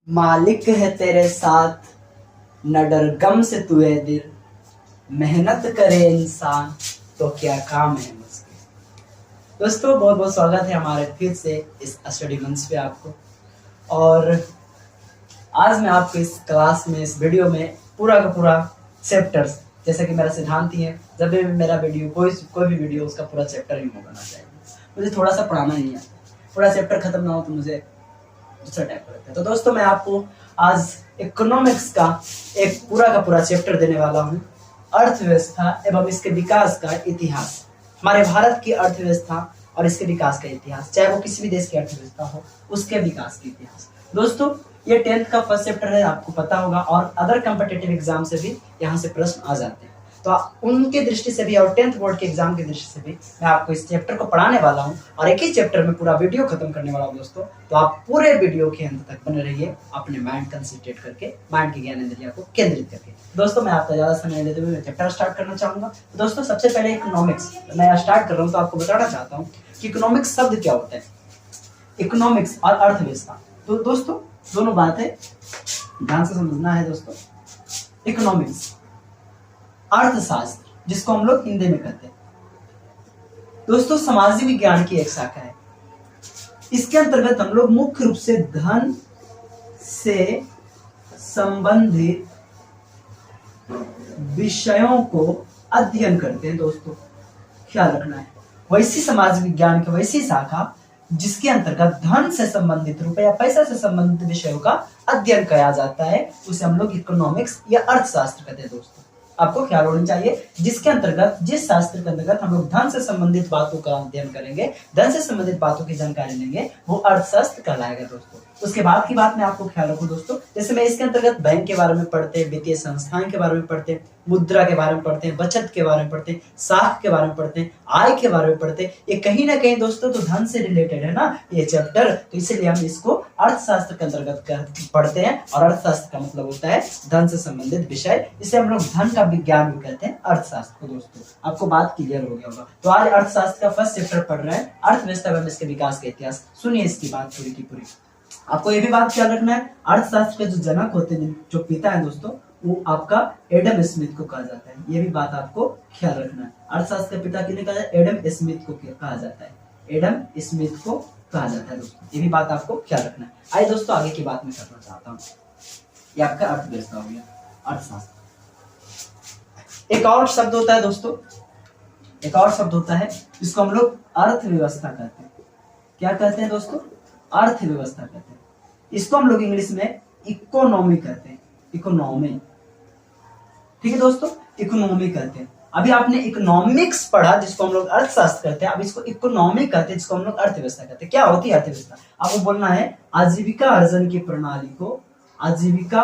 मालिक है तेरे साथ न डर गम से तू है दिल, मेहनत करे इंसान तो क्या काम है मुझके। दोस्तों बहुत बहुत स्वागत है हमारे फिर से इस स्टडी मंच पे आपको। और आज मैं आपको इस क्लास में इस वीडियो में पूरा का पूरा चैप्टर्स, जैसा कि मेरा सिद्धांत ही है, जब भी मेरा वीडियो कोई भी वीडियो उसका पूरा चैप्टर ही होना चाहिए। मुझे थोड़ा सा पढ़ाना नहीं आता, पूरा चैप्टर खत्म ना हो तो मुझे दूसरा टाइप लगता है। तो दोस्तों मैं आपको आज इकोनॉमिक्स का एक पूरा का पूरा चैप्टर देने वाला हूँ, अर्थव्यवस्था एवं इसके विकास का इतिहास। हमारे भारत की अर्थव्यवस्था और इसके विकास का इतिहास, चाहे वो किसी भी देश की अर्थव्यवस्था हो, उसके विकास का इतिहास। दोस्तों ये 10th का फर्स्ट चैप्टर है, आपको पता होगा, और अदर कॉम्पिटिटिव एग्जाम से भी यहाँ से प्रश्न आ जाते हैं। तो उनके दृष्टि से भी और 10th बोर्ड के एग्जाम की दृष्टि से भी मैं आपको इस चैप्टर को पढ़ाने वाला हूँ और एक ही चैप्टर में पूरा वीडियो खत्म करने वाला हूँ दोस्तों। तो आप पूरे वीडियो के अंत तक बने रहिए, अपने माइंड कंसंट्रेट करके, माइंड की ज्ञानेंद्रिया को केंद्रित करके। दोस्तों मैं आपका ज्यादा समय लेते हुए चैप्टर स्टार्ट करना चाहूंगा। तो दोस्तों सबसे पहले इकोनॉमिक्स मैं स्टार्ट कर रहा हूँ, तो आपको बताना चाहता हूँ कि इकोनॉमिक्स शब्द क्या होता है। इकोनॉमिक्स और अर्थव्यवस्था, तो दोस्तों दोनों बात है, ध्यान से समझना है दोस्तों। इकोनॉमिक्स अर्थशास्त्र, जिसको हम लोग हिंदी में कहते हैं दोस्तों, सामाजिक विज्ञान की एक शाखा है। इसके अंतर्गत हम लोग मुख्य रूप से धन से संबंधित विषयों को अध्ययन करते हैं। दोस्तों ख्याल रखना है, वैसी समाज विज्ञान की वैसी शाखा जिसके अंतर्गत धन से संबंधित, रुपया पैसा से संबंधित विषयों का अध्ययन किया जाता है, उसे हम लोग इकोनॉमिक्स या अर्थशास्त्र कहते हैं। दोस्तों आपको ख्याल होना चाहिए, जिसके अंतर्गत, जिस शास्त्र के अंतर्गत हम लोग धन से संबंधित बातों का अध्ययन करेंगे, धन से संबंधित बातों की जानकारी लेंगे, वो अर्थशास्त्र कहलाएगा। दोस्तों उसके बाद की बात मैं आपको ख्याल रखूं दोस्तों, जैसे मैं इसके अंतर्गत बैंक के बारे में पढ़ते हैं, वित्तीय संस्थान के बारे में पढ़ते हैं, मुद्रा के बारे में पढ़ते हैं, बचत के बारे में पढ़ते हैं, साख के बारे में पढ़ते हैं, आय के बारे में पढ़ते हैं। ये कहीं ना कहीं दोस्तों तो धन से रिलेटेड है ना ये चैप्टर, तो इसलिए हम इसको अर्थशास्त्र के अंतर्गत पढ़ते हैं। और अर्थशास्त्र का मतलब होता है धन से संबंधित विषय, इसे हम लोग धन का विज्ञान भी कहते हैं अर्थशास्त्र को। दोस्तों आपको बात क्लियर हो गया होगा। तो आज अर्थशास्त्र का फर्स्ट चैप्टर पढ़ रहे हैं, अर्थव्यवस्था एवं इसके विकास का इतिहास। सुनिए इसकी बात पूरी की पूरी। आपको ये भी बात ख्याल रखना है, अर्थशास्त्र के जो जनक होते हैं, जो पिता है दोस्तों, वो आपका एडम स्मिथ को कहा जाता है। ये भी बात आपको ख्याल रखना है, अर्थशास्त्र के पिता किन्हें कहा जाता है? एडम स्मिथ को कहा जाता है, एडम स्मिथ को कहा जाता है दोस्तों। ये भी बात आपको ख्याल रखना है। आइए दोस्तों आगे की बात मैं करना चाहता हूँ। ये आपका अर्थव्यवस्था हो गया, अर्थशास्त्र। एक और शब्द होता है दोस्तों, एक और शब्द होता है जिसको हम लोग अर्थव्यवस्था कहते हैं। क्या कहते हैं दोस्तों? अर्थव्यवस्था कहते हैं। इसको हम लोग इंग्लिश में इकोनॉमी कहते हैं, इकोनॉमी। ठीक है दोस्तों, इकोनॉमी कहते हैं। अभी आपने इकोनॉमिक्स पढ़ा जिसको हम लोग अर्थशास्त्र कहते हैं, अब इसको इकोनॉमी कहते हैं जिसको हम लोग अर्थव्यवस्था कहते हैं। क्या होती है अर्थव्यवस्था? आपको बोलना है आजीविका अर्जन की प्रणाली को, आजीविका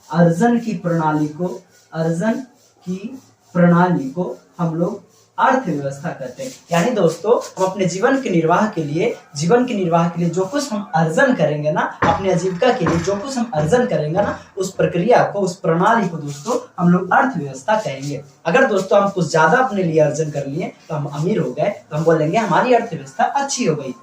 अर्जन की प्रणाली को, अर्जन की प्रणाली को हम लोग अर्थव्यवस्था कहते हैं। यानी दोस्तों हम अपने जीवन के निर्वाह के लिए जो कुछ हम अर्जन करेंगे ना, अपने आजीविका के लिए जो कुछ हम अर्जन करेंगे ना, उस प्रक्रिया को, उस प्रणाली को दोस्तों हम लोग अर्थव्यवस्था कहेंगे। अगर दोस्तों हम कुछ ज्यादा अपने लिए अर्जन कर लिए तो हम अमीर हो गए, तो हम बोलेंगे हमारी अर्थव्यवस्था अच्छी हो गई।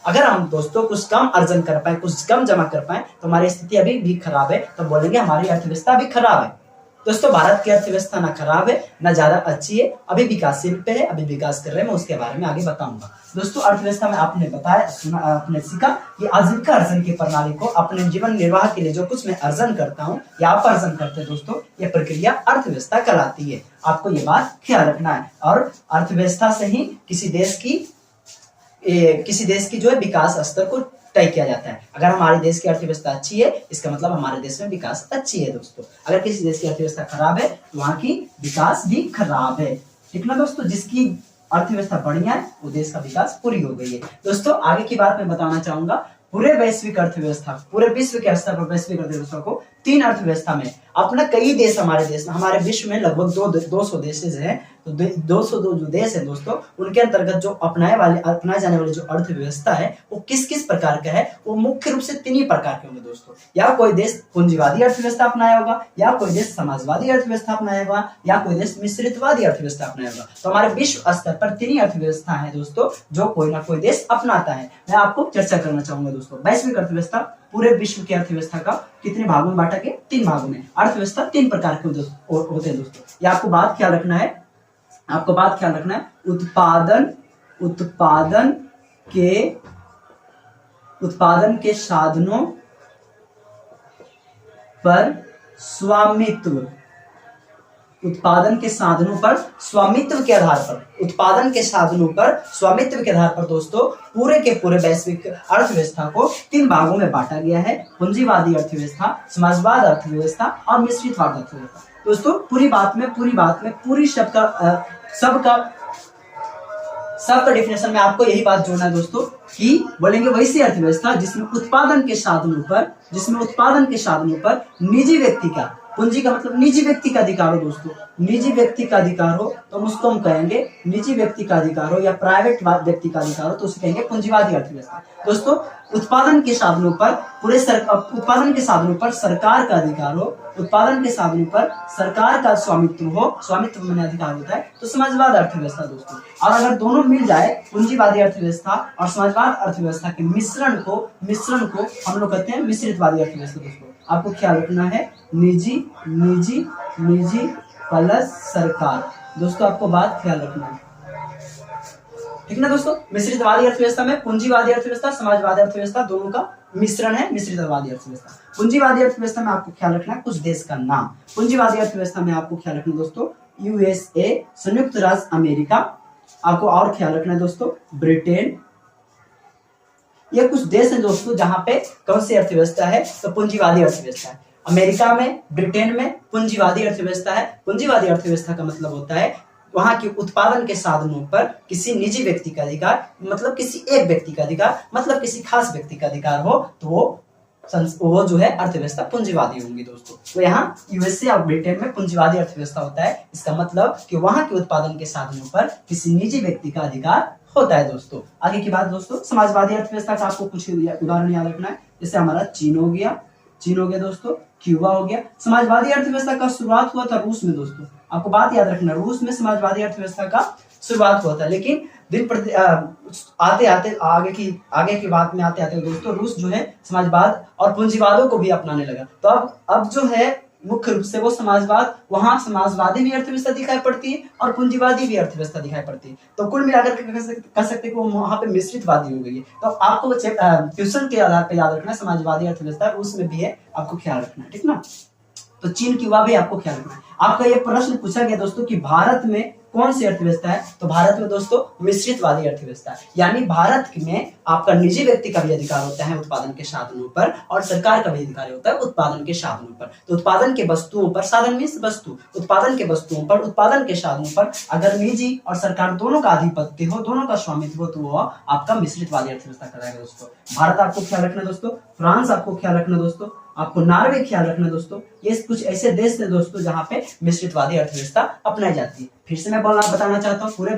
अगर हम दोस्तों कुछ कम अर्जन कर पाए, कुछ कम जमा कर पाए, तो हमारी स्थिति अभी भी खराब है, तो बोलेंगे हमारी अर्थव्यवस्था अभी खराब है। दोस्तों भारत की अर्थव्यवस्था ना खराब है ना ज्यादा अच्छी है, अभी विकासशील पे है, अभी विकास कर रहे हैं। मैं उसके बारे में आगे बताऊंगा। दोस्तों अर्थव्यवस्था में आपने बताया, सुना, आपने सीखा कि आजीविका अर्जन की प्रणाली को, अपने जीवन निर्वाह के लिए जो कुछ मैं अर्जन करता हूँ या आप अर्जन करते हैं दोस्तों, ये प्रक्रिया अर्थव्यवस्था कहलाती है। आपको ये बात ख्याल रखना है। और अर्थव्यवस्था से ही किसी देश की जो है विकास स्तर को तय किया जाता है। अगर हमारे देश की अर्थव्यवस्था अच्छी है, इसका मतलब हमारे देश में विकास अच्छी है दोस्तों। अगर किसी देश की अर्थव्यवस्था खराब है तो वहां की विकास भी खराब है। ठीक ना दोस्तों, जिसकी अर्थव्यवस्था बढ़िया है वो देश का विकास पूरी हो गई है। दोस्तों आगे की बात मैं बताना चाहूंगा, पूरे वैश्विक अर्थव्यवस्था, पूरे विश्व के स्तर पर वैश्विक अर्थव्यवस्था को 3 अर्थव्यवस्था में अपना कई देश, हमारे विश्व में लगभग 200 देश हैं तो 202 जो देश है दोस्तों, उनके अंतर्गत जो अपनाए जाने वाले जो अर्थव्यवस्था है वो किस किस प्रकार का है, वो मुख्य रूप से 3 ही प्रकार के होंगे दोस्तों। या कोई देश पूंजीवादी अर्थव्यवस्था अपनाया होगा, या कोई देश समाजवादी अर्थव्यवस्था अपनाया होगा, या कोई देश मिश्रितवादी अर्थव्यवस्था अपनाया होगा। तो हमारे विश्व स्तर पर 3 ही अर्थव्यवस्था है दोस्तों जो कोई ना कोई देश अपनाता है। मैं आपको चर्चा करना चाहूंगा दोस्तों। वैश्विक अर्थव्यवस्था पूरे विश्व की अर्थव्यवस्था का कितने भागों में बांटा गया? 3 भागों में। अर्थव्यवस्था 3 प्रकार के होते हैं दोस्तों। ये आपको बात ख्याल रखना है, उत्पादन के साधनों पर स्वामित्व, उत्पादन के साधनों पर स्वामित्व के आधार पर, उत्पादन के साधनों पर स्वामित्व के आधार पर दोस्तों पूरे के पूरे वैश्विक अर्थव्यवस्था को 3 भागों में बांटा गया है। पूंजीवादी अर्थव्यवस्था, समाजवाद अर्थव्यवस्था और मिश्रितवाद अर्थव्यवस्था। दोस्तों पूरी बात में पूरी सबका डेफिनेशन में आपको यही बात जोड़ना है दोस्तों कि बोलेंगे वैसी अर्थव्यवस्था जिसमें उत्पादन के साधनों पर निजी व्यक्ति का, पूंजी का मतलब निजी व्यक्ति का अधिकार हो दोस्तों, निजी व्यक्ति का अधिकार हो तो उसको हम कहेंगे निजी व्यक्ति का अधिकार हो, या प्राइवेट व्यक्ति का अधिकार हो तो उसे कहेंगे पूंजीवादी अर्थव्यवस्था। दोस्तों उत्पादन के साधनों पर सरकार का अधिकार हो, उत्पादन के साधनों पर सरकार का स्वामित्व हो, स्वामित्व में अधिकार होता है तो समाजवाद अर्थव्यवस्था दोस्तों। और अगर दोनों मिल जाए, पूंजीवादी अर्थव्यवस्था और समाजवाद अर्थव्यवस्था के मिश्रण को हम लोग कहते हैं मिश्रितवादी अर्थव्यवस्था दोस्तों। आपको ख्याल रखना है निजी प्लस सरकार। दोस्तों आपको बात ख्याल रखना है, ठीक ना दोस्तों। मिश्रितवादी अर्थव्यवस्था में पूंजीवादी अर्थव्यवस्था, समाजवादी अर्थव्यवस्था दोनों का मिश्रण है मिश्रितवादी अर्थव्यवस्था। पूंजीवादी अर्थव्यवस्था में आपको ख्याल रखना है कुछ देश का नाम। पूंजीवादी अर्थव्यवस्था में आपको ख्याल रखना दोस्तों यूएसए, संयुक्त राज्य अमेरिका। आपको और ख्याल रखना है दोस्तों ब्रिटेन। ये कुछ देश हैं दोस्तों जहां पे कौन सी अर्थव्यवस्था है, तो पूंजीवादी अर्थव्यवस्था है। अमेरिका में, ब्रिटेन में पूंजीवादी अर्थव्यवस्था है। पूंजीवादी अर्थव्यवस्था का मतलब होता है वहां के उत्पादन के साधनों पर किसी निजी व्यक्ति का अधिकार, मतलब किसी एक व्यक्ति का अधिकार, मतलब किसी खास व्यक्ति का अधिकार हो तो वो जो है अर्थव्यवस्था पूंजीवादी होंगी दोस्तों। तो यहाँ यूएसए और ब्रिटेन में पूंजीवादी अर्थव्यवस्था होता है। इसका मतलब कि वहां के उत्पादन के साधनों पर किसी निजी व्यक्ति का अधिकार होता है दोस्तों। आगे की बात दोस्तों, समाजवादी अर्थव्यवस्था का आपको कुछ उदाहरण याद रखना है। जैसे हमारा चीन हो गया दोस्तों, क्यूबा हो गया। समाजवादी अर्थव्यवस्था का शुरुआत हुआ था रूस में दोस्तों। आपको बात याद रखना, रूस में समाजवादी अर्थव्यवस्था का शुरुआत हुआ था, लेकिन दिन प्रति आते आगे की बात में आते दोस्तों रूस जो है समाजवाद और पूंजीवादों को भी अपनाने लगा। तो अब जो है मुख्य रूप से वो समाजवाद, वहां समाजवादी भी अर्थव्यवस्था दिखाई पड़ती है और पूंजीवादी भी अर्थव्यवस्था दिखाई पड़ती है। तो कुल मिलाकर कह सकते हैं कि वो वहां पे मिश्रितवादी हो गई है। तो आपको ट्यूशन के आधार पर याद रखना है समाजवादी अर्थव्यवस्था रूस में भी है, आपको ख्याल रखना है, ठीक ना। तो चीन, क्यूबा भी आपको ख्याल रखना है। आपका ये प्रश्न पूछा गया दोस्तों कि भारत में कौन सी अर्थव्यवस्था है, तो भारत में दोस्तों मिश्रितवादी अर्थव्यवस्था है। यानी भारत में आपका निजी व्यक्ति का भी अधिकार होता है उत्पादन के साधनों पर, और सरकार का भी अधिकार होता है उत्पादन के साधनों पर। तो उत्पादन के वस्तुओं पर, साधन मीन्स वस्तु, उत्पादन के वस्तुओं पर, उत्पादन के साधनों पर अगर निजी और सरकार दोनों का आधिपत्य हो, दोनों का स्वामित्व हो, तो वो आपका मिश्रितवादी अर्थव्यवस्था कहलाएगा दोस्तों। भारत आपको ख्याल रखना दोस्तों, फ्रांस आपको ख्याल रखना दोस्तों, आपको नॉर्वे ख्याल रखना दोस्तों। ये कुछ ऐसे देश हैं दोस्तों जहां पे मिश्रितवादी अर्थव्यवस्था अपनाई जाती है। फिर से मैं बताना चाहता हूँ पूरे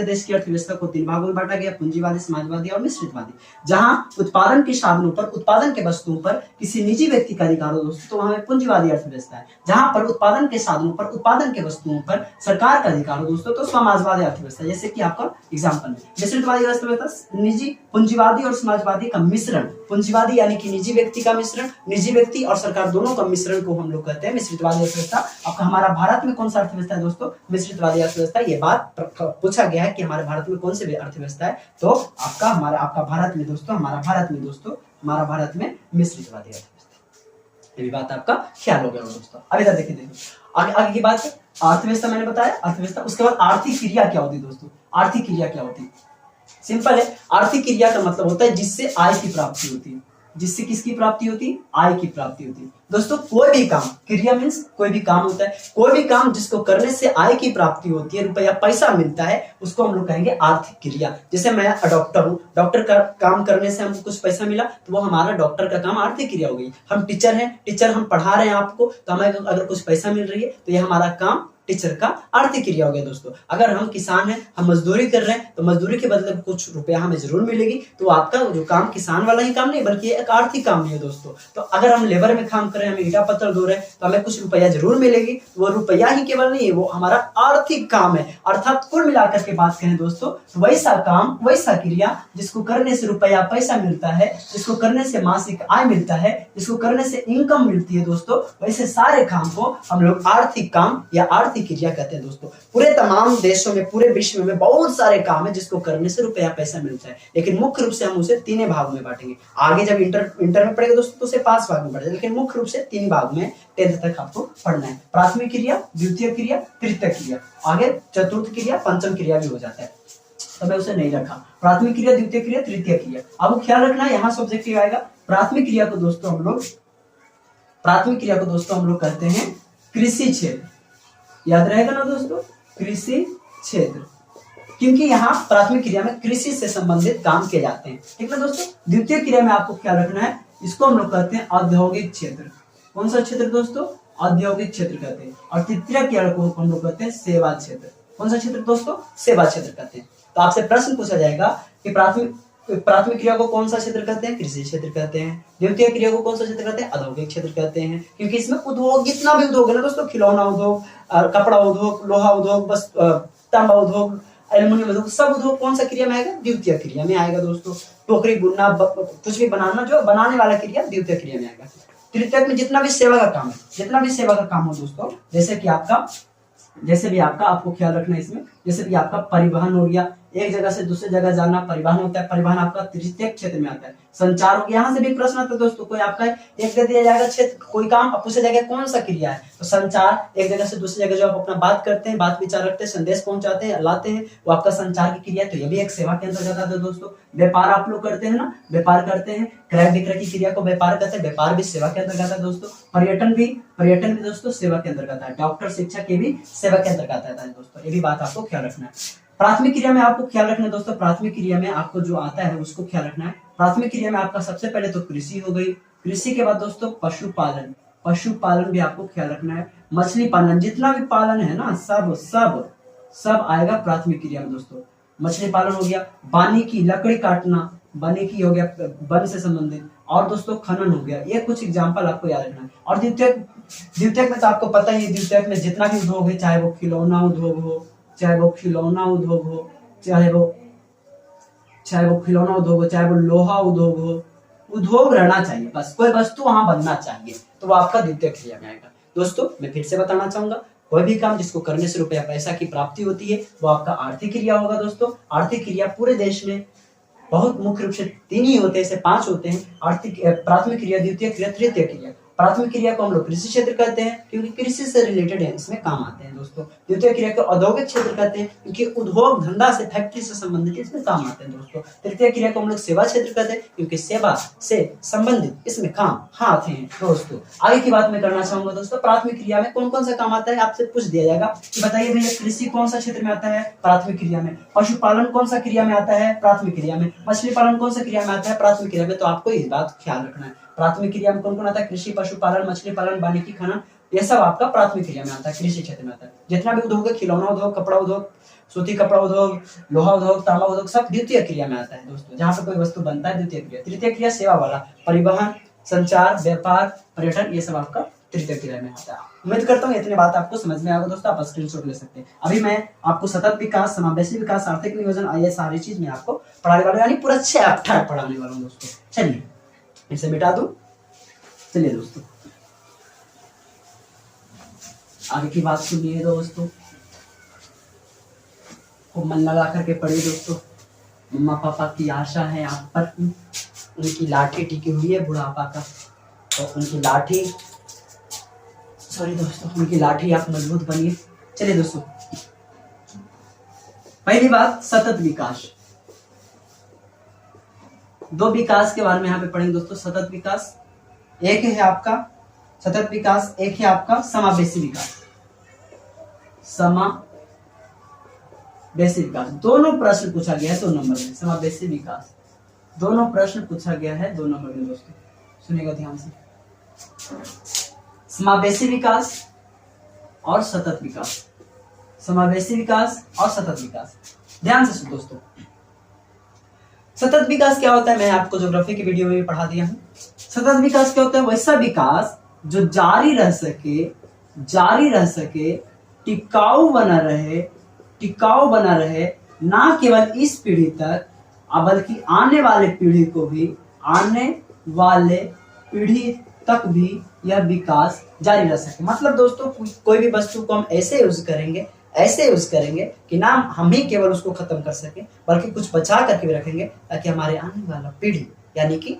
देश की अर्थव्यवस्था को 3 भागों में बांटा गया, पूंजीवादी, समाजवादी और मिश्रितवादी। जहां उत्पादन के साधनों पर, उत्पादन के वस्तुओं पर किसी निजी व्यक्ति का अधिकार हो दोस्तों, तो वहां पूंजीवादी अर्थव्यवस्था है। जहां पर उत्पादन के साधनों पर, उत्पादन के वस्तुओं पर सरकार का अधिकार हो दोस्तों, तो समाजवादी अर्थव्यवस्था। जैसे कि आपका एग्जाम्पल में मिश्रितवादी अर्थव्यवस्था निजी, पूंजीवादी और समाजवादी का मिश्रण। पूंजीवादी यानी कि निजी व्यक्ति का मिश्रण, निजी व्यक्ति और सरकार दोनों का मिश्रण को हम लोग कहते हैं मिश्रितवादी अर्थव्यवस्था। आपका हमारा भारत में कौन सा अर्थव्यवस्था है दोस्तों, मिश्रितवादी अर्थव्यवस्था। ये बात पूछा गया है कि हमारे भारत में कौन सी अर्थव्यवस्था है, तो आपका भारत में दोस्तों, हमारा भारत में मिश्रितवादी अर्थव्यवस्था। ये भी बात आपका ख्याल हो गया दोस्तों। अब इधर देखिए आगे की बात, अर्थव्यवस्था मैंने बताया, अर्थव्यवस्था। उसके बाद आर्थिक क्रिया क्या होती है दोस्तों, आर्थिक क्रिया क्या होती है? सिंपल है, आर्थिक क्रिया का मतलब होता है जिससे आय की प्राप्ति होती है। जिससे किसकी प्राप्ति होती है? आय की प्राप्ति होती है दोस्तों। कोई भी काम, क्रिया मीन्स कोई भी काम होता है, कोई भी काम जिसको करने से आय की प्राप्ति होती है, रुपया पैसा मिलता है, उसको हम लोग कहेंगे आर्थिक क्रिया। जैसे मैं डॉक्टर हूँ, डॉक्टर का काम करने से हमको कुछ पैसा मिला, तो वो हमारा डॉक्टर का काम आर्थिक क्रिया हो गई। हम टीचर हैं, टीचर हम पढ़ा रहे हैं आपको, तो हमें अगर कुछ पैसा मिल रही है तो ये हमारा काम टीचर का आर्थिक क्रिया हो गया दोस्तों। अगर हम किसान हैं, हम मजदूरी कर रहे हैं, तो मजदूरी के बदले कुछ रुपया हमें जरूर मिलेगी। तो आपका जो काम किसान वाला ही काम नहीं बल्कि एक आर्थिक काम नहीं है दोस्तों। तो अगर हम लेबर में काम कर रहे हैं, हम ईटा पत्थर धो रहे हैं, तो हमें कुछ रुपया जरूर मिलेगी। वो रुपया ही केवल नहीं है, वो हमारा आर्थिक काम है। अर्थात कुल मिलाकर के बात करें दोस्तों, वैसा काम वैसा क्रिया जिसको करने से रुपया पैसा मिलता है, जिसको करने से मासिक आय मिलता है, जिसको करने से इनकम मिलती है दोस्तों, वैसे सारे काम को हम लोग आर्थिक काम या आर्थिक क्रिया कहते हैं दोस्तों। पूरे तमाम देशों में, पूरे विश्व में बहुत सारे काम है जिसको करने से रुपया पैसा मिलता है, लेकिन मुख्य रूप से हम उसे 3 भागों में बांटेंगे। आगे जब इंटर में पढ़ेगा दोस्तों तो उसे 5 भाग में पढ़ेगा, लेकिन मुख्य रूप से 3 भाग में 10th तक आपको पढ़ना है। प्राथमिक क्रिया, द्वितीय क्रिया, तृतीय क्रिया, आगे चतुर्थ क्रिया, पंचम क्रिया भी हो जाता है, तो मैं उसे नहीं रखा। प्राथमिक क्रिया, द्वितीय क्रिया, तृतीय क्रिया। अब ख्याल रखना है, यहाँ सब्जेक्टिव आएगा। प्राथमिक क्रिया को दोस्तों हम लोग कहते हैं कृषि क्षेत्र। याद रहेगा ना दोस्तों, कृषि क्षेत्र, क्योंकि यहाँ प्राथमिक क्रिया में कृषि से संबंधित काम किए जाते हैं, ठीक है दोस्तों। द्वितीय क्रिया में आपको ख्याल रखना है, इसको हम लोग कहते हैं औद्योगिक क्षेत्र। कौन सा क्षेत्र दोस्तों? औद्योगिक क्षेत्र कहते हैं। और तृतीय क्रिया को हम लोग कहते हैं सेवा क्षेत्र। कौन सा क्षेत्र दोस्तों? सेवा क्षेत्र कहते हैं। तो आपसे प्रश्न पूछा जाएगा कि प्राथमिक क्रिया को कौन सा क्षेत्र कहते हैं? कृषि क्षेत्र कहते हैं। द्वितीय क्रिया को कौन सा क्षेत्र कहते हैं? औद्योगिक क्षेत्र कहते हैं, क्योंकि इसमें उद्योग, जितना भी उद्योग है ना दोस्तों, खिलौना उद्योग, कपड़ा उद्योग, लोहा उद्योग, बस तांबा उद्योग, एल्युमिनियम उद्योग, सब उद्योग कौन सा क्रिया में आएगा? द्वितीय क्रिया में आएगा दोस्तों। टोकरी बुनना, कुछ भी बनाना, जो बनाने वाला क्रिया द्वितीय क्रिया में आएगा। तृतीय में जितना भी सेवा का काम हो दोस्तों, जैसे भी आपका आपको ख्याल रखना है इसमें, जैसे भी आपका परिवहन हो गया, एक जगह से दूसरी जगह जाना परिवहन होता है, परिवहन आपका तृतीय क्षेत्र में आता है। संचार हो गया, यहाँ से भी प्रश्न आता है दोस्तों, कोई आपका एक दे दिया जाएगा क्षेत्र, कोई काम पूछा जाएगा कौन सा क्रिया है, तो संचार, एक जगह से दूसरी जगह जो आप अपना बात करते हैं, बात विचार रखते हैं, संदेश पहुंचाते हैं, लाते हैं, वो आपका संचार की क्रिया है। तो ये भी एक सेवा के अंतर्गत आता है दोस्तों। व्यापार आप लोग करते हैं ना, व्यापार करते हैं, क्रय विक्रय की क्रिया को व्यापार कहते हैं, व्यापार भी सेवा के अंतर्गत आता है दोस्तों। पर्यटन भी दोस्तों सेवा के अंतर्गत आता है। डॉक्टर, शिक्षक, ये भी सेवा के अंतर्गत आता है दोस्तों। ये भी बात आपको ख्याल रखना है। प्राथमिक क्रिया में आपको ख्याल रखना है दोस्तों, प्राथमिक क्रिया में आपको जो आता है उसको ख्याल रखना है। प्राथमिक क्रिया में आपका सबसे पहले तो कृषि हो गई, कृषि के बाद दोस्तों पशुपालन भी आपको ख्याल रखना है। मछली पालन, जितना भी पालन है ना, सब आएगा प्राथमिक क्रिया में दोस्तों। मछली पालन हो गया, वानिकी, लकड़ी काटना, वानिकी हो गया वन से संबंधित, और दोस्तों खनन हो गया। ये कुछ एग्जाम्पल आपको याद रखना है। और द्वितीयक में तो आपको पता ही है, द्वितीयक में जितना भी उद्योग है, चाहे वो खिलौना उद्योग हो, चाहे वो लोहा उद्योग हो, उद्योग रहना चाहिए, बस कोई वस्तु वहां बनना चाहिए, तो वो आपका द्वितीय क्रिया में आएगा दोस्तों। मैं फिर से बताना चाहूंगा, कोई भी काम जिसको करने से रुपया पैसा की प्राप्ति होती है, वो आपका आर्थिक क्रिया होगा दोस्तों। आर्थिक क्रिया पूरे देश में बहुत मुख्य रूप से 3 ही होते हैं, ऐसे 5 होते हैं। प्राथमिक क्रिया, द्वितीय क्रिया, तृतीय क्रिया। प्राथमिक क्रिया को हम लोग कृषि क्षेत्र कहते हैं, क्योंकि कृषि से रिलेटेड है, इसमें काम आते हैं दोस्तों। द्वितीय क्रिया को औद्योगिक क्षेत्र कहते हैं, क्योंकि उद्योग धंधा से, फैक्ट्री से संबंधित इसमें काम आते हैं दोस्तों। तृतीय क्रिया को हम लोग सेवा क्षेत्र कहते हैं, क्योंकि सेवा से संबंधित इसमें काम आते हैं दोस्तों। आगे की बात मैं करना चाहूंगा दोस्तों, प्राथमिक क्रिया में कौन कौन सा काम आता है, आपसे पूछ दिया जाएगा कि बताइए भैया कृषि कौन सा क्षेत्र में आता है? प्राथमिक क्रिया में। पशुपालन कौन सा क्रिया में आता है? प्राथमिक क्रिया में। मछली पालन कौन सा क्रिया में आता है? प्राथमिक क्रिया में। तो आपको इस बात ख्याल रखना है, प्राथमिक क्रिया में कौन कौन आता है? कृषि, पशुपालन, मछली पालन, वानिकी, खनन, ये सब आपका प्राथमिक क्रिया में आता है, कृषि क्षेत्र में आता है। जितना भी उद्योग है, खिलौना उद्योग, कपड़ा उद्योग, सूती कपड़ा उद्योग, लोहा उद्योग, तांबा उद्योग, सब द्वितीय क्रिया में आता है दोस्तों। जहां पे कोई वस्तु बनता है, द्वितीय क्रिया। तृतीय क्रिया सेवा वाला, परिवहन, संचार, व्यापार, पर्यटन, ये सब आपका तृतीय क्रिया में आता है। उम्मीद करता हूँ इतनी बात आपको समझ में आएगा दोस्तों, आप स्क्रीनशॉट ले सकते हैं। अभी मैं आपको सतत विकास, समावेशी विकास, आर्थिक नियोजन, ये सारी चीज मैं आपको पढ़ाने वाला हूं, यानी पूरा चैप्टर पढ़ाने वाला हूँ दोस्तों। चलिए इसे मिटा दूं। चलिए दोस्तों आगे की बात सुनिए दोस्तों, खूब मन लगा करके पढ़िए दोस्तों। मम्मा पापा की आशा है आप पर, उनकी लाठी टिकी हुई है बुढ़ापा का, तो उनकी लाठी आप मजबूत बनिए। चलिए दोस्तों, पहली बात सतत विकास। 2 विकास के बारे में यहाँ पे पढ़ेंगे दोस्तों। सतत विकास, एक है आपका सतत विकास, एक है आपका समावेशी विकास। समावेशी विकास, दोनों प्रश्न पूछा गया है 2 नंबर में। समावेशी विकास, दोनों प्रश्न पूछा गया है 2 नंबर में दोस्तों, सुनिएगा ध्यान से। समावेशी विकास और सतत विकास, समावेशी विकास और सतत विकास। ध्यान से सुनो दोस्तों, सतत विकास क्या होता है, मैं आपको ज्योग्राफी की वीडियो में भी पढ़ा दिया हूं। सतत विकास क्या होता है, वैसा विकास जो जारी रह सके, टिकाऊ बना रहे, ना केवल इस पीढ़ी तक बल्कि आने वाले पीढ़ी तक भी यह विकास जारी रह सके। मतलब दोस्तों, कोई भी वस्तु को हम ऐसे यूज करेंगे कि ना हम ही केवल उसको खत्म कर सके, बल्कि कुछ बचा करके भी रखेंगे, ताकि हमारे आने वाला पीढ़ी यानी कि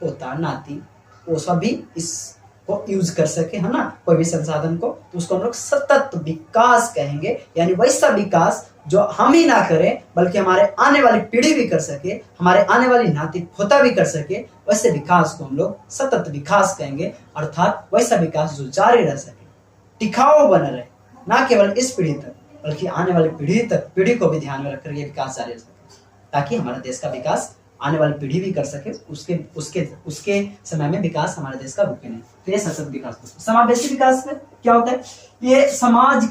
पोता नाती वो सब भी इसको यूज कर सके, है ना, कोई भी संसाधन को। तो उसको हम लोग सतत विकास कहेंगे, यानी वैसा विकास जो हम ही ना करें बल्कि हमारे आने वाली पीढ़ी भी कर सके, हमारे आने वाली नाती पोता भी कर सके, वैसे विकास को हम लोग सतत विकास कहेंगे। अर्थात वैसा विकास जो जारी रह सके, टिकाऊ बना रहे, ना केवल इस पीढ़ी तक बल्कि आने वाली पीढ़ी को भी ध्यान में रखकर ये विकास जारी रह सके, ताकि हमारे देश का विकास आने वाली पीढ़ी भी कर सके, उसके समय में विकास हमारे देश का रुके नहीं। तो ये सतत विकास। समावेशी विकास में क्या होता है, ये समाज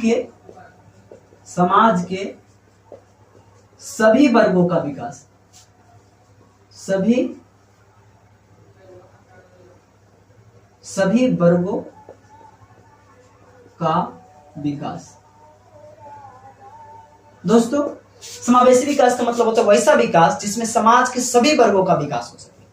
के सभी वर्गों का विकास, सभी वर्गों का विकास। दोस्तों, समावेशी विकास का मतलब होता है वैसा विकास जिसमें समाज के सभी वर्गों का विकास हो सके,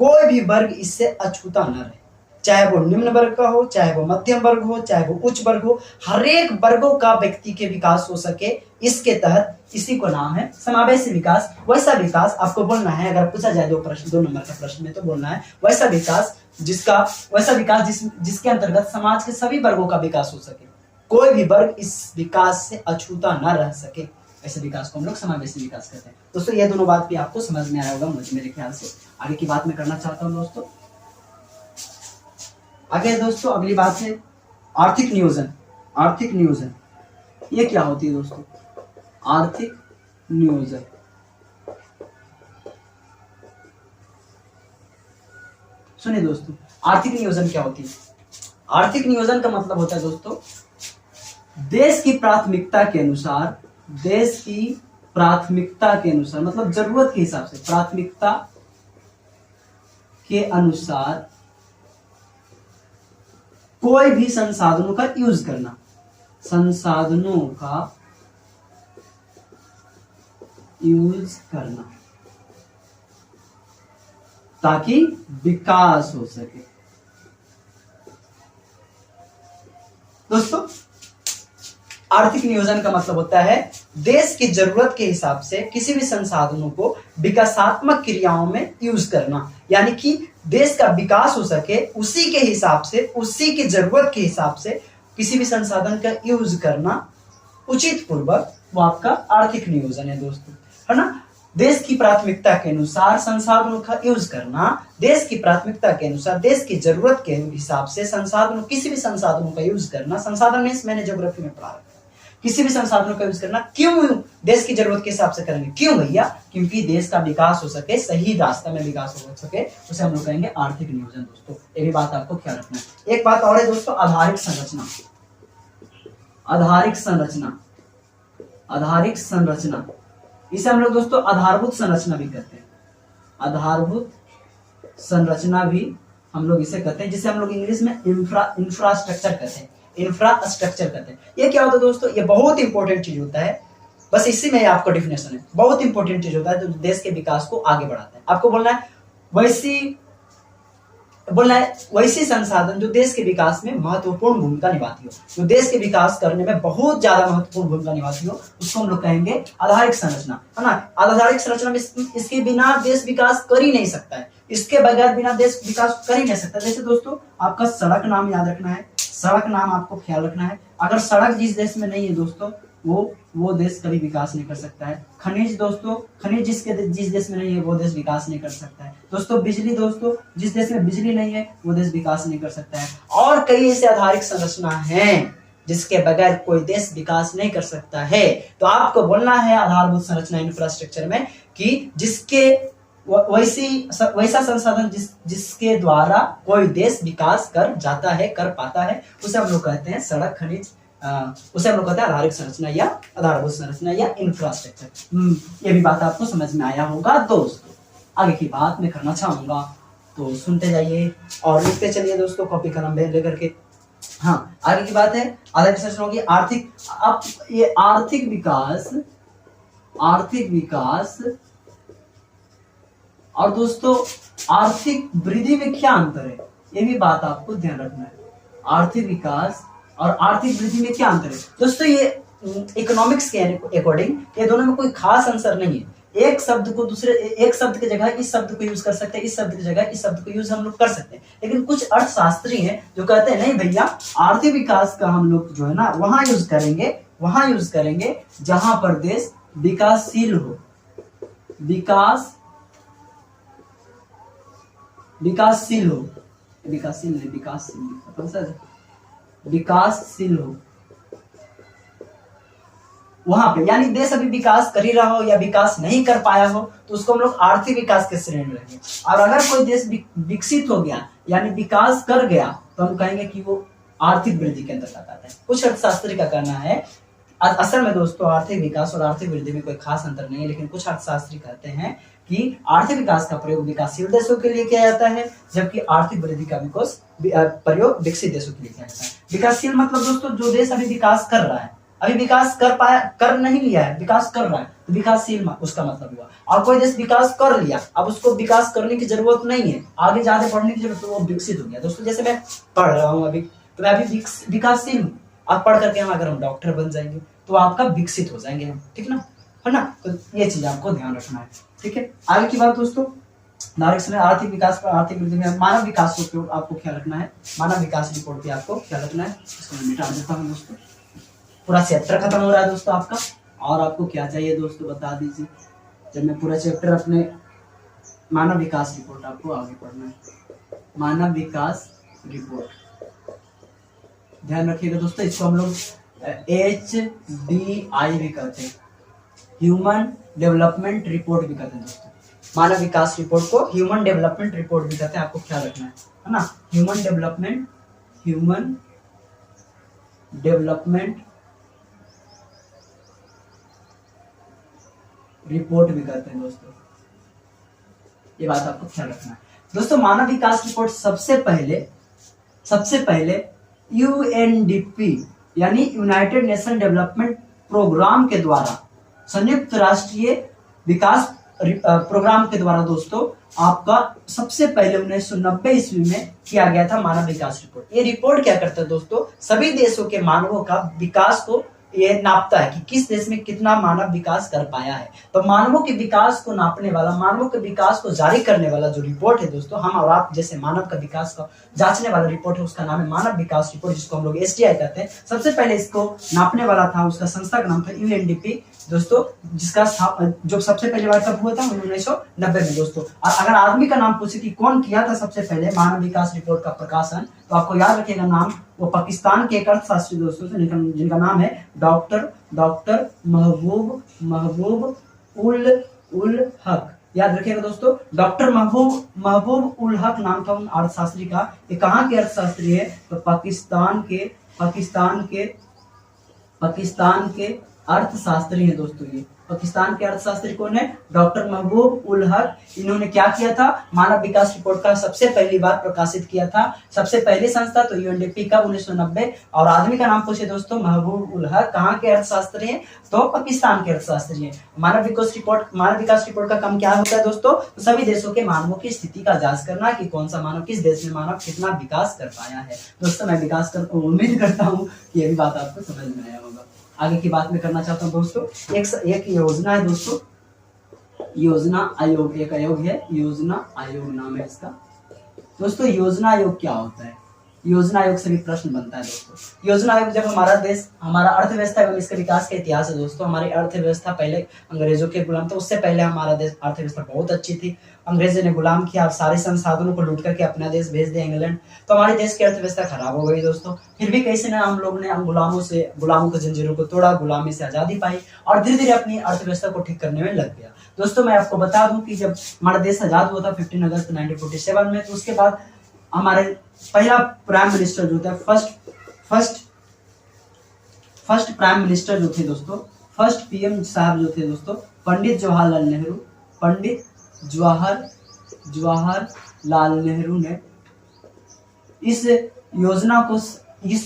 कोई भी वर्ग इससे अछूता न रहे, चाहे वो निम्न वर्ग का हो, चाहे वो मध्यम वर्ग हो, चाहे वो उच्च वर्ग हो, हर एक वर्गों का व्यक्ति के विकास हो सके। इसके तहत इसी को नाम है समावेशी विकास। वैसा विकास आपको बोलना है, अगर पूछा जाए 2 नंबर का प्रश्न में, तो बोलना है वैसा विकास जिसके अंतर्गत समाज के सभी वर्गों का विकास हो सके, कोई भी वर्ग इस विकास से अछूता न रह सके, ऐसे विकास को हम लोग समावेशी विकास कहते हैं। दोस्तों, ये दोनों बात भी आपको समझ में आया होगा मेरे ख्याल से। आगे की बात मैं करना चाहता हूं दोस्तों। आगे दोस्तों अगली बात है आर्थिक नियोजन। ये क्या होती है दोस्तों, आर्थिक नियोजन। सुनिए दोस्तों, आर्थिक नियोजन क्या होती है। आर्थिक नियोजन का मतलब होता है दोस्तों, देश की प्राथमिकता के अनुसार, मतलब जरूरत के हिसाब से, प्राथमिकता के अनुसार कोई भी संसाधनों का यूज करना, ताकि विकास हो सके। दोस्तों, आर्थिक नियोजन का मतलब होता है देश की जरूरत के हिसाब से किसी भी संसाधनों को विकासात्मक क्रियाओं में यूज करना, यानी कि देश का विकास हो सके उसी के हिसाब से, उसी की जरूरत के हिसाब से किसी भी संसाधन का यूज करना उचित पूर्वक, वो आपका आर्थिक नियोजन है दोस्तों, है ना। देश की प्राथमिकता के अनुसार संसाधनों का यूज करना, देश की प्राथमिकता के अनुसार, देश की जरूरत के हिसाब से किसी भी संसाधनों का यूज करना। संसाधन में मैंने ज्योग्राफी में पढ़ा रखा है, किसी भी संसाधनों का यूज करना। क्यों देश की जरूरत के हिसाब से करेंगे, क्यों भैया, क्योंकि देश का विकास हो सके, सही रास्ते में विकास हो सके, उसे हम लोग कहेंगे आर्थिक नियोजन। दोस्तों, ये भी बात आपको ख्याल रखना है। एक बात और है दोस्तों, आधारिक संरचना, इसे हम लोग दोस्तों आधारभूत संरचना भी कहते हैं। आधारभूत संरचना भी हम लोग इसे कहते हैं, जिसे हम लोग इंग्लिश में इंफ्रास्ट्रक्चर कहते हैं। ये क्या होता है दोस्तों, ये बहुत इंपॉर्टेंट चीज होता है, बस इसी में आपको डिफिनेशन है। बहुत इंपॉर्टेंट चीज होता है जो देश के विकास को आगे बढ़ाता है। आपको बोलना है वैसी संसाधन जो देश के विकास में महत्वपूर्ण भूमिका निभाती हो, जो देश के विकास करने में बहुत ज्यादा महत्वपूर्ण भूमिका निभाती हो, उसको हम लोग कहेंगे आधारिक संरचना, है ना। आधारिक संरचना में इसके बिना देश विकास कर ही नहीं सकता है, इसके बगैर बिना देश विकास कर ही नहीं सकता। जैसे दोस्तों, आपका सड़क नाम याद रखना है, सड़क नाम आपको ख्याल रखना है। अगर सड़क जिस देश में नहीं है दोस्तों, वो देश कभी विकास नहीं कर सकता है। खनिज दोस्तों, खनिज जिस देश में नहीं है, वो देश विकास नहीं कर सकता है। दोस्तों, बिजली दोस्तों, जिस देश में बिजली नहीं है, वो देश विकास नहीं कर सकता है। और कई ऐसे आधारिक संरचना हैं जिसके बगैर कोई देश विकास नहीं कर सकता है। तो आपको बोलना है आधारभूत संरचना इंफ्रास्ट्रक्चर में कि जिसके वैसा संसाधन जिसके द्वारा कोई देश विकास कर जाता है, कर पाता है, उसे हम लोग कहते हैं सड़क, खनिज, उसे हम लोग कहते हैं आधारिक संरचना या आधारभूत संरचना या इंफ्रास्ट्रक्चर। ये भी बात आपको समझ में आया होगा दोस्तों। आगे की बात मैं करना चाहूंगा, तो सुनते जाइए और लिखते चलिए दोस्तों, कॉपी कलम लेकर के। हाँ, आगे की बात है आधारिक संरचना की आर्थिक। अब ये आर्थिक विकास और दोस्तों आर्थिक वृद्धि में क्या अंतर है, ये भी बात आपको ध्यान रखना है। आर्थिक विकास और आर्थिक वृद्धि में क्या अंतर है दोस्तों? ये इकोनॉमिक्स के अकॉर्डिंग ये दोनों में कोई खास आंसर नहीं है। एक शब्द की जगह इस शब्द को यूज कर सकते हैं, इस शब्द की जगह इस शब्द को यूज हम लोग कर सकते हैं। लेकिन कुछ अर्थशास्त्री हैं जो कहते हैं नहीं भैया, आर्थिक विकास का हम लोग जो है ना वहां यूज करेंगे जहां पर देश विकासशील हो। विकासशील हो वहां पे, यानी देश अभी विकास कर ही रहा हो या विकास नहीं कर पाया हो तो उसको हम लोग आर्थिक विकास के श्रेणी में रखेंगे। और अगर कोई देश विकसित हो गया यानी विकास कर गया तो हम कहेंगे कि वो आर्थिक वृद्धि के अंतर्गत आता है। कुछ अर्थशास्त्री का कहना है, असल में दोस्तों आर्थिक विकास और आर्थिक वृद्धि में कोई खास अंतर नहीं है, लेकिन कुछ अर्थशास्त्री कहते हैं कि आर्थिक विकास का प्रयोग विकासशील देशों के लिए किया जाता है, जबकि आर्थिक वृद्धि का प्रयोग विकसित देशों के लिए किया जाता है। विकासशील मतलब दोस्तों जो देश अभी विकास कर रहा है, अभी विकास कर नहीं लिया है, विकास कर रहा है, तो विकासशील उसका मतलब हुआ। और कोई देश विकास कर लिया, अब उसको विकास करने की जरूरत नहीं है, आगे ज्यादा पढ़ने की जरूरत, तो वो विकसित हो गया। दोस्तों जैसे मैं पढ़ रहा हूँ अभी, तो मैं अभी विकासशील हूँ। आप पढ़ करके अगर हम डॉक्टर बन जाएंगे तो आपका विकसित हो जाएंगे हम, ठीक ना, है ना। तो ये चीज आपको ध्यान रखना है, ठीक है। आगे की बात दोस्तों, आर्थिक विकास पर आर्थिक वृद्धि में मानव विकास को आपको ख्याल रखना है। मानव विकास रिपोर्ट पे आपको ख्याल रखना है। इसको मैं मिटा देता हूँ दोस्तों। पूरा चैप्टर खत्म हो रहा है दोस्तों आपका, और आपको क्या चाहिए दोस्तों बता दीजिए। जब मैं पूरा चैप्टर अपने मानव विकास रिपोर्ट आपको आगे पढ़ना है। मानव विकास रिपोर्ट ध्यान रखिएगा दोस्तों, इसको हम लोग HDI भी कहते हैं, ह्यूमन डेवलपमेंट रिपोर्ट भी कहते हैं दोस्तों। मानव विकास रिपोर्ट को ह्यूमन डेवलपमेंट रिपोर्ट भी कहते हैं, आपको ख्याल रखना है ना। ह्यूमन डेवलपमेंट रिपोर्ट भी कहते हैं दोस्तों, ये बात आपको ख्याल रखना है दोस्तों। मानव विकास रिपोर्ट सबसे पहले UNDP यानी यूनाइटेड नेशन डेवलपमेंट प्रोग्राम के द्वारा, संयुक्त राष्ट्रीय विकास प्रोग्राम के द्वारा दोस्तों आपका सबसे पहले 1990 ईस्वी में किया गया था मानव विकास रिपोर्ट। ये रिपोर्ट क्या करता है दोस्तों, सभी देशों के मानवों का विकास को ये नापता है कि किस देश में कितना मानव विकास कर पाया है। तो मानवों के विकास को नापने वाला, मानवों के विकास को जारी करने वाला जो रिपोर्ट है दोस्तों, हम और आप जैसे मानव का विकास का जांचने वाला रिपोर्ट है, उसका नाम है मानव विकास रिपोर्ट, जिसको हम लोग SDI कहते हैं। सबसे पहले इसको नापने वाला था, उसका संस्था का नाम था UNDP दोस्तों, जिसका जो सबसे पहली बार कब हुआ था 1990 में दोस्तों। और अगर आदमी का नाम पूछे कि कौन किया था सबसे पहले मानव विकास रिपोर्ट का प्रकाशन, तो आपको याद रखिएगा नाम, वो पाकिस्तान के एक अर्थशास्त्री दोस्तों से जिनका नाम है डॉक्टर महबूब उल हक। याद रखिएगा दोस्तों, डॉक्टर महबूब उल हक नाम था उन अर्थशास्त्री का। ये कहाँ के अर्थशास्त्री है, तो पाकिस्तान के अर्थशास्त्री है दोस्तों। ये पाकिस्तान के अर्थशास्त्री कौन है, डॉक्टर महबूब उल हक। इन्होंने क्या किया था, मानव विकास रिपोर्ट का सबसे पहली बार प्रकाशित किया था। सबसे पहली संस्था तो UNDP का 1990। और आदमी का नाम पूछे दोस्तों, महबूब उल हक। कहाँ के अर्थशास्त्री हैं, तो पाकिस्तान के अर्थशास्त्री हैं। मानव विकास रिपोर्ट का काम क्या होता है दोस्तों, तो सभी देशों के मानवों की स्थिति का जांच करना कि कौन सा मानव, किस देश में मानव कितना विकास कर पाया है दोस्तों। मैं उम्मीद करता हूँ कि ये भी बात आपको समझ में आया होगा। आगे की बात मैं करना चाहता हूं दोस्तों, एक योजना है दोस्तों, योजना आयोग, एक आयोग है, योजना आयोग नाम है इसका दोस्तों। योजना आयोग क्या होता है, योजना आयोग से भी प्रश्न बनता है दोस्तों। योजना आयोग जब हमारा अर्थव्यवस्था एवं इसके विकास का इतिहास है दोस्तों। हमारी अर्थव्यवस्था पहले अंग्रेजों के गुलाम था, उससे पहले हमारा देश अर्थव्यवस्था बहुत अच्छी थी। अंग्रेजों ने गुलाम किया, सारे संसाधनों को लूट करके अपना देश भेज दिया इंग्लैंड, तो हमारे देश की अर्थव्यवस्था खराब हो गई दोस्तों। फिर भी कैसे ना हम लोग ने गुलामों के जंजीरों को तोड़ा, गुलामी से आजादी पाई और धीरे धीरे अपनी अर्थव्यवस्था को ठीक करने में लग गया दोस्तों। मैं आपको बता दूं कि जब हमारा देश आजाद हुआ था 15 अगस्त 1947 में, तो उसके बाद हमारे पहला प्राइम मिनिस्टर जो था, फर्स्ट प्राइम मिनिस्टर जो थे दोस्तों, फर्स्ट पीएम साहब जो थे दोस्तों, पंडित जवाहरलाल नेहरू, पंडित जवाहरलाल नेहरू ने इस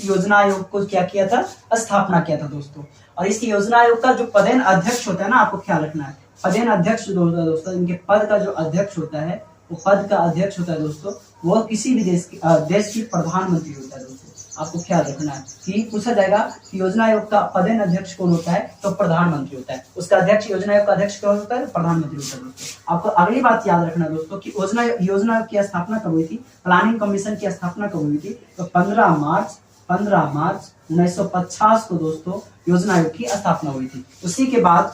योजना आयोग को क्या किया था, स्थापना किया था दोस्तों। और इस योजना आयोग का जो पदेन अध्यक्ष होता है ना, आपको ख्याल रखना है, पदेन अध्यक्ष जो होता है दोस्तों, इनके पद का जो अध्यक्ष होता है, वो पद का अध्यक्ष होता है दोस्तों, वो किसी भी देश की प्रधानमंत्री होता है दोस्तों। आपको ख्याल रखना है कि पूछा जाएगा कि योजना आयोग का पदेन अध्यक्ष कौन होता है, तो प्रधानमंत्री होता है। उसका अध्यक्ष, योजना आयोग का अध्यक्ष कौन होता है, प्रधानमंत्री होता है दोस्तों। आपको अगली बात याद रखना दोस्तों कि योजना आयोग की स्थापना कब हुई थी, प्लानिंग कमीशन की स्थापना कब हुई थी, तो 15 मार्च 1950 को दोस्तों योजना आयोग की स्थापना हुई थी। उसी के बाद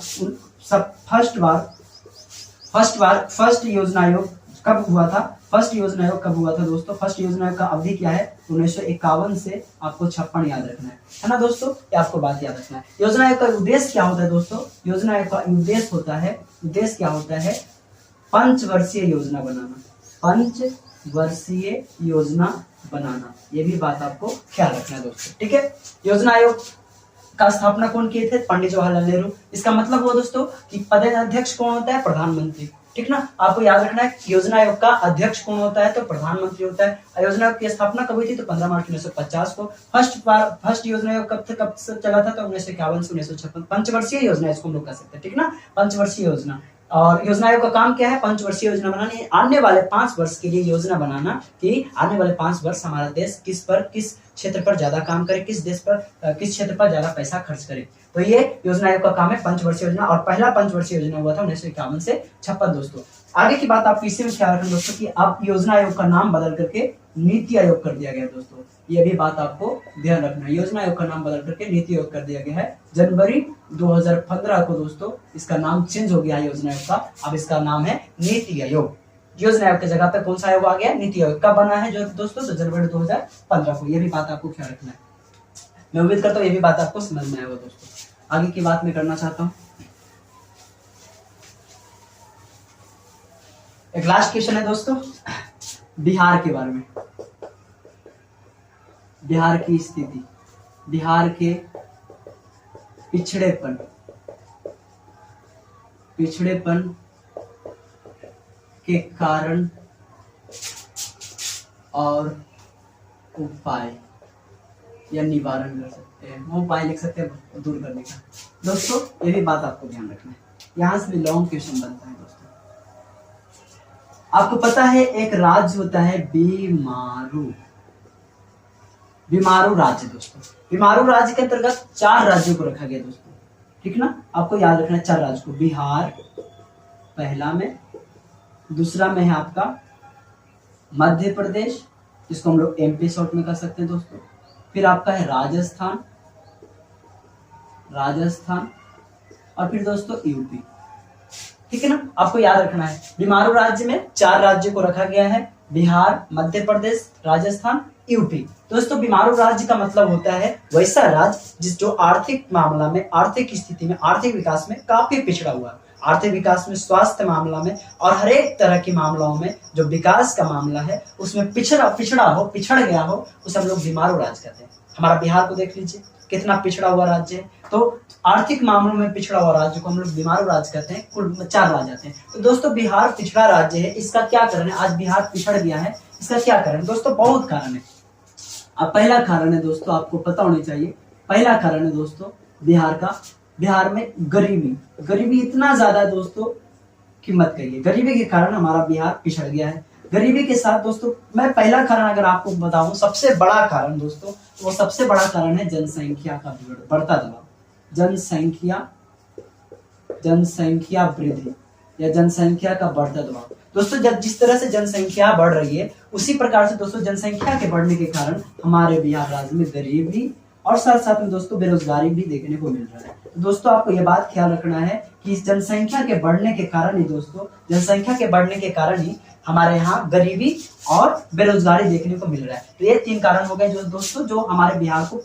फर्स्ट योजना आयोग कब हुआ था, फर्स्ट योजना आयोग कब हुआ था दोस्तों, फर्स्ट योजना आयोग का अवधि क्या है, 1951 से आपको 56 याद रखना है ना दोस्तों, ये आपको बात याद रखना है। योजना आयोग का उद्देश्य क्या होता है दोस्तों, योजना आयोग का उद्देश्य क्या होता है, पंचवर्षीय योजना बनाना, पंचवर्षीय योजना बनाना, ये भी बात आपको ख्याल रखना है दोस्तों, ठीक है। योजना आयोग का स्थापना कौन किए थे, पंडित जवाहरलाल नेहरू। इसका मतलब हुआ दोस्तों कि पदेन अध्यक्ष कौन होता है, प्रधानमंत्री, ठीक ना। आपको याद रखना है योजना आयोग का अध्यक्ष कौन होता है, तो प्रधानमंत्री होता है। योजना आयोग की स्थापना कब हुई थी, तो 15 मार्च 1950 को। फर्स्ट योजना आयोग कब से चला था, तो 1951 से 1956। पंचवर्षीय योजना इसको हम लोग कह सकते हैं, ठीक ना, पंचवर्षीय योजना। और योजना आयोग का काम क्या है, पंचवर्षीय योजना बनानी, आने वाले 5 वर्ष के लिए योजना बनाना कि आने वाले 5 वर्ष हमारा देश किस क्षेत्र पर ज्यादा काम करे, किस क्षेत्र पर ज्यादा पैसा खर्च करे। तो ये योजना आयोग का काम है, पंचवर्षीय योजना। और पहला पंचवर्षीय योजना हुआ था 1951 से 56 दोस्तों। आगे की बात आप इसी में ख्याल रखें दोस्तों कि अब योजना आयोग का नाम बदल करके नीति आयोग कर दिया गया दोस्तों, ये भी बात आपको ध्यान रखना है। योजना आयोग का नाम बदल करके नीति आयोग कर दिया गया है। जनवरी 2015 को दोस्तों इसका नाम चेंज हो गया है योजना आयोग का, अब इसका नाम है नीति आयोग। योजना आयोग की जगह पे कौन सा आयोग आ गया, नीति आयोग। कब बना है जो दोस्तों, तो जनवरी 2015 को, ये भी बात आपको ख्याल रखना है। मैं उम्मीद करता हूँ ये भी बात आपको समझ में आएगा दोस्तों। आगे की बात मैं करना चाहता हूँ, एक लास्ट क्वेश्चन है दोस्तों, बिहार के बारे में, बिहार की स्थिति, बिहार के पिछड़ेपन के कारण और उपाय या निवारण कर सकते हैं, वो उपाय लिख सकते हैं दूर करने का दोस्तों, ये भी बात आपको ध्यान रखना है। यहां से भी लॉन्ग क्वेश्चन बनता है दोस्तों। आपको पता है एक राज्य होता है बीमारू राज्य दोस्तों। बीमारू राज्य के अंतर्गत 4 राज्यों को रखा गया दोस्तों, ठीक ना। आपको याद रखना है 4 राज्य को। बिहार पहला में, दूसरा में है आपका मध्य प्रदेश, जिसको हम लोग एमपी शॉर्ट में कर सकते हैं दोस्तों। फिर आपका है राजस्थान, और फिर दोस्तों यूपी, ठीक है ना। आपको याद रखना है बीमारू राज्य में 4 राज्यों को रखा गया है, बिहार, मध्य प्रदेश, राजस्थान, यूपी। दोस्तों बीमारू राज्य का मतलब होता है वैसा राज्य जो आर्थिक मामला में, आर्थिक स्थिति में, आर्थिक विकास में काफी पिछड़ा हुआ है। आर्थिक विकास में, स्वास्थ्य मामला में और हर एक तरह के मामलों में जो विकास का मामला है उसमें पिछड़ गया हो, उसे हम लोग बीमारू राज्य कहते हैं। हमारा बिहार को देख लीजिए, कितना पिछड़ा हुआ राज्य है। तो आर्थिक मामलों में पिछड़ा हुआ राज्य को हम लोग बीमारू राज्य कहते हैं। कुल 4 राज्य आते हैं। तो दोस्तों बिहार पिछड़ा राज्य है, इसका क्या कारण है, आज बिहार पिछड़ गया है, इसका क्या कारण है दोस्तों, बहुत कारण है। अब पहला कारण है दोस्तों, आपको पता होनी चाहिए, पहला कारण है दोस्तों बिहार में गरीबी इतना ज्यादा है दोस्तों कि मत कहिए। गरीबी के कारण हमारा बिहार पिछड़ गया है। गरीबी के साथ दोस्तों मैं पहला कारण अगर आपको बताऊं, सबसे बड़ा कारण दोस्तों, वो सबसे बड़ा कारण है जनसंख्या का बढ़ता दबाव, जनसंख्या वृद्धि या जनसंख्या का बढ़ता दबाव। दोस्तों जब जिस तरह से जनसंख्या बढ़ रही है उसी प्रकार से दोस्तों जनसंख्या के बढ़ने के कारण हमारे बिहार राज्य में गरीबी और साथ साथ में दोस्तों बेरोजगारी भी देखने को मिल रहा है। तो दोस्तों आपको ये बात ख्याल रखना है कि इस जनसंख्या के बढ़ने के कारण ही हमारे यहाँ गरीबी और बेरोजगारी देखने को मिल रहा है। तो ये 3 कारण हो गए जो दोस्तों जो हमारे बिहार को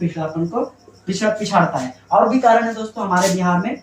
पिछड़ाता है। और भी कारण है दोस्तों हमारे बिहार में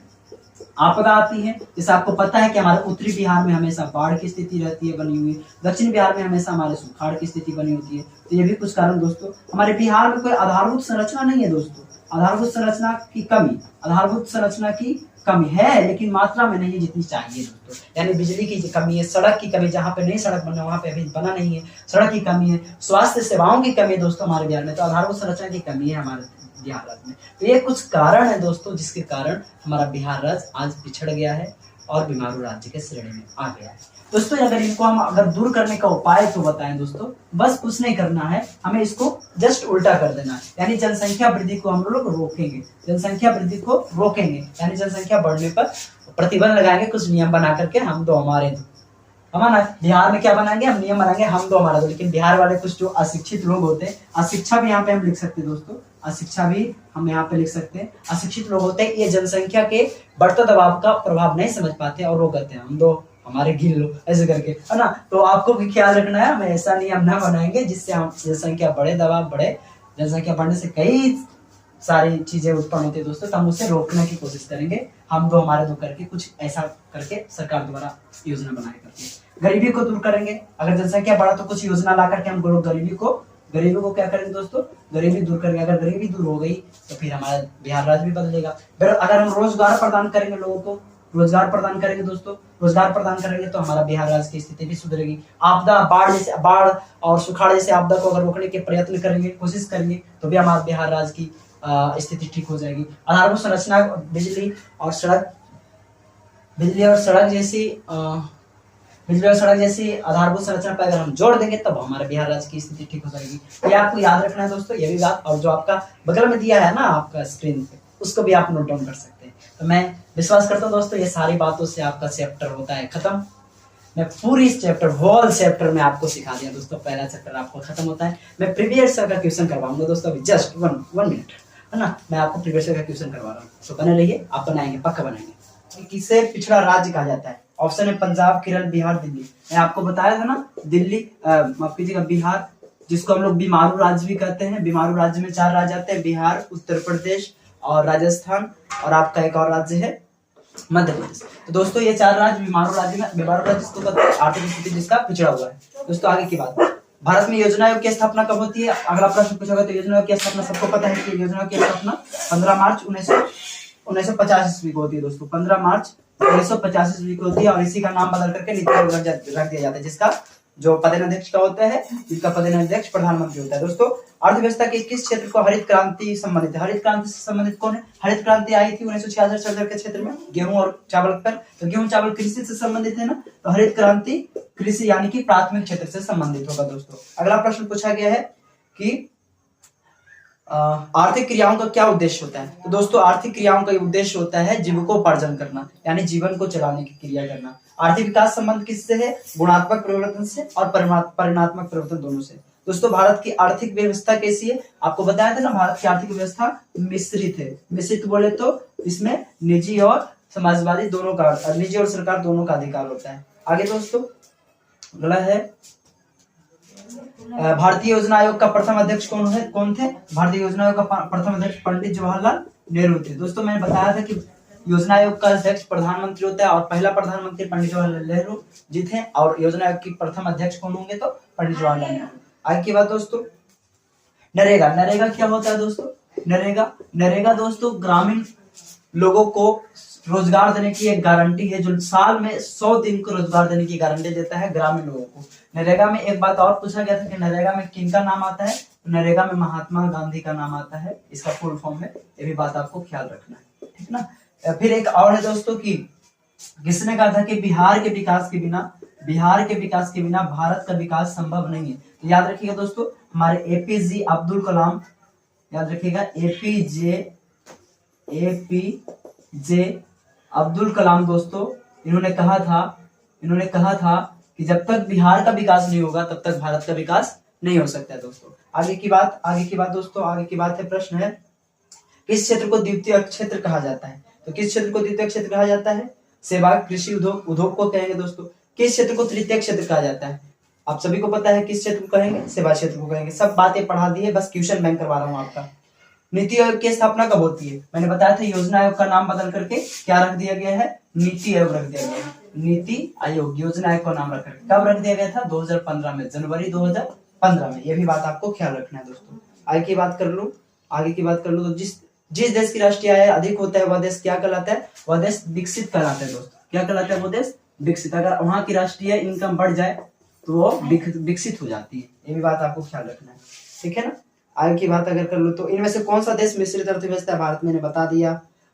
आपदा आती है, जैसे आपको पता है कि हमारे उत्तरी बिहार में हमेशा बाढ़ की स्थिति रहती है बनी हुई, दक्षिण बिहार में हमेशा हमारे सुखाड़ की स्थिति बनी होती है। तो ये भी कुछ कारण दोस्तों, हमारे बिहार में कोई आधारभूत संरचना नहीं है दोस्तों, आधारभूत संरचना की कमी, आधारभूत संरचना की कमी है, लेकिन मात्रा में नहीं जितनी चाहिए दोस्तों। यानी बिजली की कमी है, सड़क की कमी, जहाँ पे नई सड़क बना वहाँ पे अभी बना नहीं है, सड़क की कमी है, स्वास्थ्य सेवाओं की कमी है दोस्तों हमारे बिहार में। तो आधारभूत संरचना की कमी है हमारे बिहार राज्य में। तो ये कुछ कारण है दोस्तों जिसके कारण हमारा बिहार राज्य आज पिछड़ गया है और बीमारू राज्य के श्रेणी में आ गया है दोस्तों। अगर इनको हम अगर दूर करने का उपाय तो बताएं दोस्तों, बस कुछ नहीं करना है, हमें इसको जस्ट उल्टा कर देना है। यानी जनसंख्या वृद्धि को हम लोग रोकेंगे, जनसंख्या वृद्धि को रोकेंगे, यानी जनसंख्या बढ़ने पर प्रतिबंध लगाएंगे, कुछ नियम बना करके हम दो हमारे दो। हमारा बिहार में क्या बनाएंगे, हम नियम बनाएंगे हम दो हमारा दो। लेकिन बिहार वाले कुछ जो अशिक्षित लोग होते हैं, अशिक्षा भी यहाँ पे हम लिख सकते हैं दोस्तों, अशिक्षा भी हम यहाँ पे लिख सकते हैं, अशिक्षित लोग होते हैं, ये जनसंख्या के बढ़ते दबाव का प्रभाव नहीं समझ पाते और वो कहते हैं हम दो हमारे गिन लो, ऐसे करके, है ना। तो आपको भी ख्याल रखना है, हम ऐसा नियम ना बनाएंगे जिससे हम जनसंख्या बढ़े, दबाव बढ़े। जनसंख्या बढ़ने से कई सारी चीजें उत्पन्न होती है दोस्तों, तो हम उसे रोकने की कोशिश करेंगे, हम दो हमारे दो करके कुछ ऐसा करके सरकार द्वारा योजना बनाए करके गरीबी को दूर करेंगे। अगर जनसंख्या बढ़ा तो कुछ योजना ला करके हम लोग गरीबी को क्या करेंगे दोस्तों, गरीबी दूर करेंगे। अगर गरीबी दूर हो गई तो फिर हमारा बिहार राज्य भी बदलेगा। फिर अगर हम रोजगार प्रदान करेंगे, लोगों को रोजगार प्रदान करेंगे दोस्तों, रोजगार प्रदान करेंगे तो हमारा बिहार राज्य की स्थिति भी सुधरेगी। आपदा, बाढ़ और सुखाड़ जैसे आपदा को अगर रोकने के प्रयत्न करेंगे, कोशिश करेंगे, तो भी हमारे बिहार राज्य की स्थिति ठीक हो जाएगी। आधारभूत संरचना, बिजली और सड़क जैसी आधारभूत संरचना पर अगर हम जोड़ देंगे तब हमारे बिहार राज्य की स्थिति ठीक हो जाएगी। ये आपको याद रखना है दोस्तों, ये भी बात। और जो आपका बगल में दिया है ना आपका स्क्रीन पे, उसको भी आप नोट डाउन कर सकते हैं। तो मैं विश्वास करता हूँ दोस्तों, ये सारी बातों से आपका चैप्टर होता है खत्म। मैं पूरी चैप्टर, होल चैप्टर में आपको सिखा दिया दोस्तों, पहला चैप्टर आपको खत्म होता है। मैं प्रीवियस ईयर का क्वेश्चन करवाऊंगा दोस्तों, अभी जस्ट वन मिनट, है ना। मैं आपको प्रीवियस ईयर का क्वेश्चन करवा रहा हूँ, तो बने रहिए, आप बनाएंगे, पक्का बनाएंगे। किसे पिछड़ा राज्य कहा जाता है? ऑप्शन है पंजाब, केरल, बिहार, दिल्ली। मैं आपको बताया था ना, दिल्ली, माफ कीजिएगा, बिहार, जिसको हम लोग बीमारू राज्य भी कहते हैं। बीमारू राज्य में 4 राज्य आते हैं, बिहार, उत्तर प्रदेश और राजस्थान, और आपका एक और राज्य है मध्य प्रदेश। तो दोस्तों ये 4 राज्य बीमारू राज्य जिसको कहते हैं, आर्थिक स्थिति जिसका पिछड़ा हुआ है। दोस्तों आगे की बात, भारत में योजना आयोग की स्थापना कब होती है? अगला प्रश्न पूछा तो योजना आयोग की स्थापना सबको पता है कि योजना की स्थापना 15 मार्च 1950 ईस्वी को होती है दोस्तों। 15 मार्च 1950 ईस्वी को होती है, और इसी का नाम बदल करके नीति आयोग रख दिया जाता है, जिसका जो पदेनाध्यक्ष का होता है, जिसका पदेनाध्यक्ष प्रधानमंत्री होता है। दोस्तों अर्थव्यवस्था के किस क्षेत्र को हरित क्रांति संबंधित है? हरित क्रांति से संबंधित कौन है? हरित क्रांति आई थी 1966 के क्षेत्र में, गेहूं और चावल पर। तो गेहूं चावल कृषि से संबंधित है ना, तो हरित क्रांति कृषि यानी कि प्राथमिक क्षेत्र से संबंधित होगा दोस्तों। अगला प्रश्न पूछा गया है कि आर्थिक क्रियाओं का क्या उद्देश्य होता है? तो दोस्तों आर्थिक क्रियाओं का उद्देश्य होता है जीविकोपार्जन करना, यानी जीवन को चलाने की क्रिया करना। आर्थिक विकास संबंध किससे है? गुणात्मक परिवर्तन से और परिमाणात्मक परिवर्तन दोनों से। दोस्तों भारत की आर्थिक व्यवस्था कैसी है? आपको बताया था ना, भारत की आर्थिक व्यवस्था मिश्रित है। मिश्रित बोले तो इसमें निजी और समाजवादी दोनों का, निजी और सरकार दोनों का अधिकार होता है। आगे दोस्तों अगला है, भारतीय योजना आयोग का प्रथम अध्यक्ष कौन थे? भारतीय योजना आयोग का प्रथम अध्यक्ष पंडित जवाहरलाल नेहरू थे। दोस्तों मैंने बताया था कि योजना आयोग का अध्यक्ष प्रधानमंत्री होता है, और पहला प्रधानमंत्री पंडित जवाहरलाल नेहरू जी थे, और योजना आयोग की प्रथम अध्यक्ष कौन होंगे? तो पंडित जवाहरलाल नेहरू। आगे की बात दोस्तों, नरेगा क्या होता है दोस्तों? नरेगा दोस्तों ग्रामीण लोगों को रोजगार देने की एक गारंटी है, जो साल में 100 दिन को रोजगार देने की गारंटी देता है ग्रामीण लोगों को। नरेगा में एक बात और पूछा गया था कि नरेगा में किनका नाम आता है? नरेगा में महात्मा गांधी का नाम आता है, इसका फुल फॉर्म है। ये भी बात आपको ख्याल रखना है, ठीक ना। फिर एक और है दोस्तों कि किसने कहा था कि बिहार के विकास के बिना भारत का विकास संभव नहीं है? तो याद रखिएगा दोस्तों, हमारे एपीजे अब्दुल कलाम, याद रखिएगा एपीजे अब्दुल कलाम दोस्तों, इन्होंने कहा था कि जब तक बिहार का विकास नहीं होगा तब तक भारत का विकास नहीं हो सकता है दोस्तों। आगे की बात दोस्तों, आगे की बात है, प्रश्न है किस क्षेत्र को द्वितीय क्षेत्र कहा जाता है? तो किस क्षेत्र को द्वितीय क्षेत्र कहा जाता है? सेवा, कृषि, उद्योग को कहेंगे दोस्तों। किस क्षेत्र को तृतीय क्षेत्र कहा जाता है? आप सभी को पता है किस क्षेत्र को कहेंगे? सेवा क्षेत्र को कहेंगे। सब बातें पढ़ा दी है, बस क्वेश्चन बैंक करवा रहा हूँ आपका। नीति आयोग की स्थापना कब होती है? मैंने बताया था योजना आयोग का नाम बदल करके क्या रख दिया गया है? नीति आयोग रख दिया गया है। नीति आयोग योजना आयोग का नाम रख करके कब रख दिया गया था? 2015 में, जनवरी 2015 में। ये भी बात आपको ख्याल रखना है दोस्तों। आगे की बात कर लूं तो जिस देश की राष्ट्रीय आय अधिक होता है वह देश क्या कहलाता है? वह देश विकसित कहलाता है दोस्तों। क्या कहलाता है वो देश? विकसित। अगर वहां की राष्ट्रीय इनकम बढ़ जाए तो वो विकसित हो जाती है। ये भी बात आपको ख्याल रखना है, ठीक है ना। आगे की बात अगर कर लूं तो इनमें से कौन सा देश मिश्रित अर्थव्यवस्था है? भारत, मैंने बता दिया।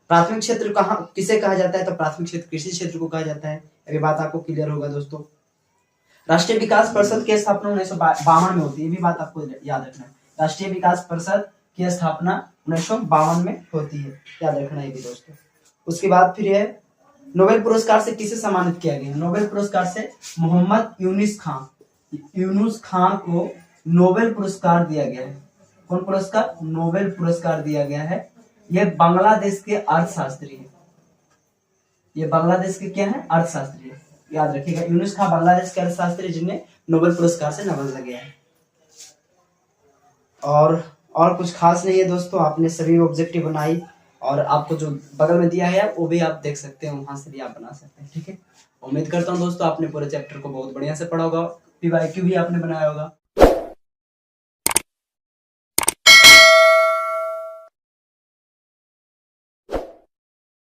प्राथमिक क्षेत्र कहाँ किसे कहा जाता है? तो प्राथमिक क्षेत्र कृषि क्षेत्र को कहा जाता है। ये बात आपको क्लियर होगा दोस्तों। राष्ट्रीय विकास परिषद की स्थापना 1952 में होती है। ये भी बात आपको याद रखना है। राष्ट्रीय विकास परिषद की स्थापना 1952 में होती है, याद रखना है भी दोस्तों। उसके बाद फिर है नोबेल पुरस्कार से किसे सम्मानित किया गया? नोबेल पुरस्कार से मोहम्मद यूनुस खान को नोबेल पुरस्कार दिया गया है। कौन पुरस्कार? नोबेल पुरस्कार दिया गया है। यह बांग्लादेश के अर्थशास्त्री है। ये बांग्लादेश के क्या है? अर्थशास्त्री है, याद रखिएगा। यूनुस खान बांग्लादेश के अर्थशास्त्री जिन्हें नोबेल पुरस्कार से नवाजा गया है। और कुछ खास नहीं है दोस्तों। आपने सभी ऑब्जेक्टिव बनाई और आपको जो बगल में दिया है वो भी आप देख सकते हैं, वहां से भी आप बना सकते हैं, ठीक है। उम्मीद करता हूँ दोस्तों आपने पूरे चैप्टर को बहुत बढ़िया से पढ़ा होगा, PYQ भी आपने बनाया होगा।